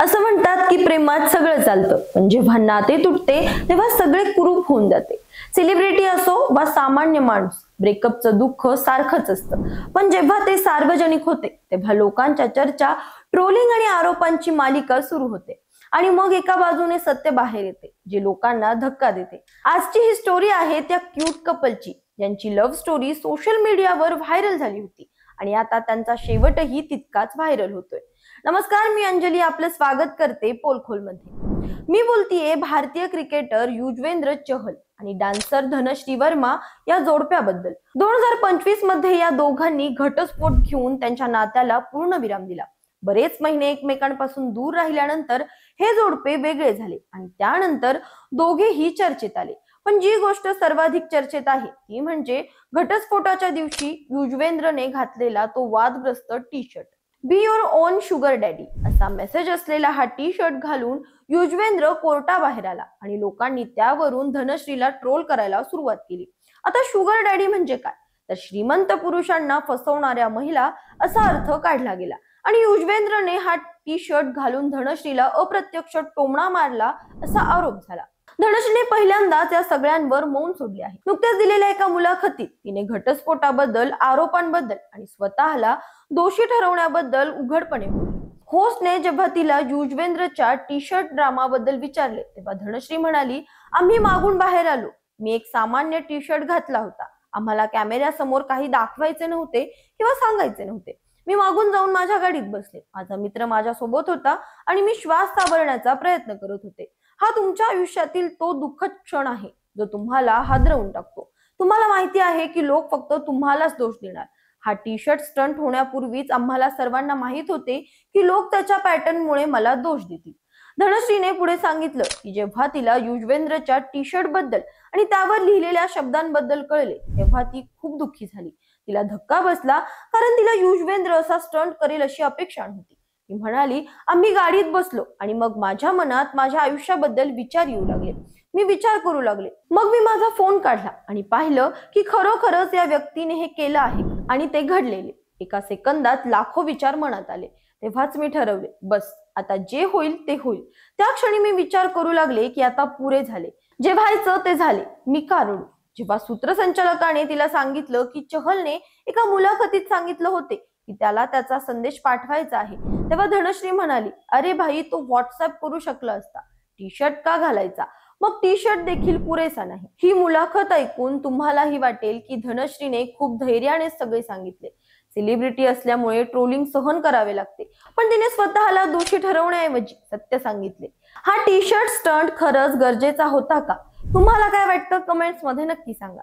असं म्हणतात की प्रेमात सगळं चालतं, पण जेव्हा नाते तुटते तेव्हा सगळे कुरूप होऊन जाते. सेलिब्रिटी असो वा सामान्य माणूस, ब्रेकअपचं दुःख सारखंच असतं. पण जेव्हा ते सार्वजनिक होते तेव्हा लोकांच्या चर्चा, ट्रोलिंग आणि आरोपांची मालिका सुरू होते. आणि मग एका बाजूने सत्य बाहेर येते, जे लोकांना धक्का देते. आजची ही स्टोरी आहे त्या क्यूट कपलची, ज्यांची लव्ह स्टोरी सोशल मीडियावर व्हायरल झाली होती आणि आता त्यांचा शेवटही तितकाच व्हायरल होतोय. नमस्कार, मी अंजली आपलं स्वागत करते पोलखोल मध्ये. मी बोलतीये भारतीय क्रिकेटर युजवेंद्र चहल आणि डान्सर धनश्री वर्मा या जोडप्याबद्दल. 2025 मध्ये या दोघांनी घटस्फोट घेऊन त्यांच्या नात्याला पूर्ण विराम दिला. बरेच महिने एकमेकांपासून दूर राहिल्यानंतर हे जोडपे वेगळे झाले आणि त्यानंतर दोघेही चर्चेत आले. पण जी गोष्ट सर्वाधिक चर्चेत आहे ती म्हणजे घटस्फोटाच्या दिवशी युजवेंद्रने घातलेला तो वादग्रस्त T shirt. Be your on sugar daddy असा मेसेज असलेला हा टी शर्ट घालून युजवेंद्र कोर्टाबाहेर आला आणि लोकांनी त्यावरून धनश्रीला ट्रोल करायला सुरुवात केली. आता शुगर डॅडी म्हणजे काय, तर श्रीमंत पुरुषांना फसवणाऱ्या महिला असा अर्थ काढला गेला आणि युजवेंद्रने हा टी शर्ट घालून धनश्रीला अप्रत्यक्ष टोमणा मारला असा आरोप झाला. धनश्रीने पहिल्यांदाच या सगळ्यांवर मौन सोडले आहे. नुकत्याच दिलेल्या एका मुलाखतीत तिने घटस्फोटाबद्दल, आरोपांबद्दल आणि स्वतःला दोषी ठरवण्याबद्दल उघडपणे बोलली. होस्टने जेव्हा तिला युजवेंद्रच्या टी शर्ट ड्रामाबद्दल विचारले तेव्हा धनश्री म्हणाली, आम्ही मागून बाहेर आलो. मी एक सामान्य टी शर्ट घातला होता. आम्हाला कॅमेऱ्यासमोर काही दाखवायचे नव्हते किंवा सांगायचे नव्हते. मी मागून जाऊन माझ्या गाडीत बसले. माझा मित्र माझ्या सोबत होता आणि मी श्वास सावरण्याचा प्रयत्न करत होते. हा तुमच्या आयुष्यातील तो दुःखद क्षण आहे जो तुम्हाला हादरवून टाकतो. तुम्हाला माहिती आहे की लोक फक्त तुम्हालाच दोष देणार. हा टी शर्ट स्टंट होण्यापूर्वीच आम्हाला सर्वांना माहित होते की लोक त्याच्या पॅटर्नमुळे मला दोष देतील. धनश्रीने पुढे सांगितलं की जेव्हा तिला युजवेंद्रच्या टी शर्ट बद्दल आणि त्यावर लिहिलेल्या शब्दांबद्दल कळले तेव्हा ती खूप दुःखी झाली. तिला धक्का बसला, कारण तिला युजवेंद्र असा स्टंट करेल अशी अपेक्षा नव्हती. ती म्हणाली, आम्ही गाडीत बसलो आणि मग माझ्या मनात माझ्या आयुष्याबद्दल विचार येऊ लागले. मी विचार करू लागले. मग मी माझा फोन काढला आणि पाहिलं की खरोखरच या व्यक्तीने हे केलं आहे आणि ते घडलेले. एका सेकंदात लाखो विचार मनात आले. तेव्हाच मी ठरवले, बस आता जे होईल ते होईल. त्या क्षणी मी विचार करू लागले की आता पुरे झाले. जे व्हायचं ते झाले. मी का रडू? जेव्हा सूत्रसंचालकाने तिला सांगितलं की चहलने एका मुलाखतीत सांगितलं होते की त्याला त्याचा संदेश पाठवायचा आहे, तेव्हा धनश्री म्हणाली, अरे भाई, तो व्हॉट्सअप करू शकला असता. टी शर्ट का घालायचा? मग टी शर्ट देखील पुरेसा नाही. ही मुलाखत ऐकून तुम्हालाही वाटेल की धनश्रीने खूप धैर्याने सगळे सांगितले. सेलिब्रिटी असल्यामुळे ट्रोलिंग सहन करावे लागते, पण तिने स्वतःला दोषी ठरवण्याऐवजी सत्य सांगितले. हा टी शर्ट स्टंट खरंच गरजेचा होता का? तुम्हाला काय वाटतं कमेंट्स मध्ये नक्की सांगा.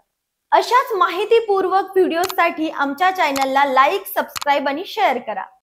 अशाच माहितीपूर्वक व्हिडिओसाठी आमच्या चॅनलला लाईक, सबस्क्राईब आणि शेअर करा.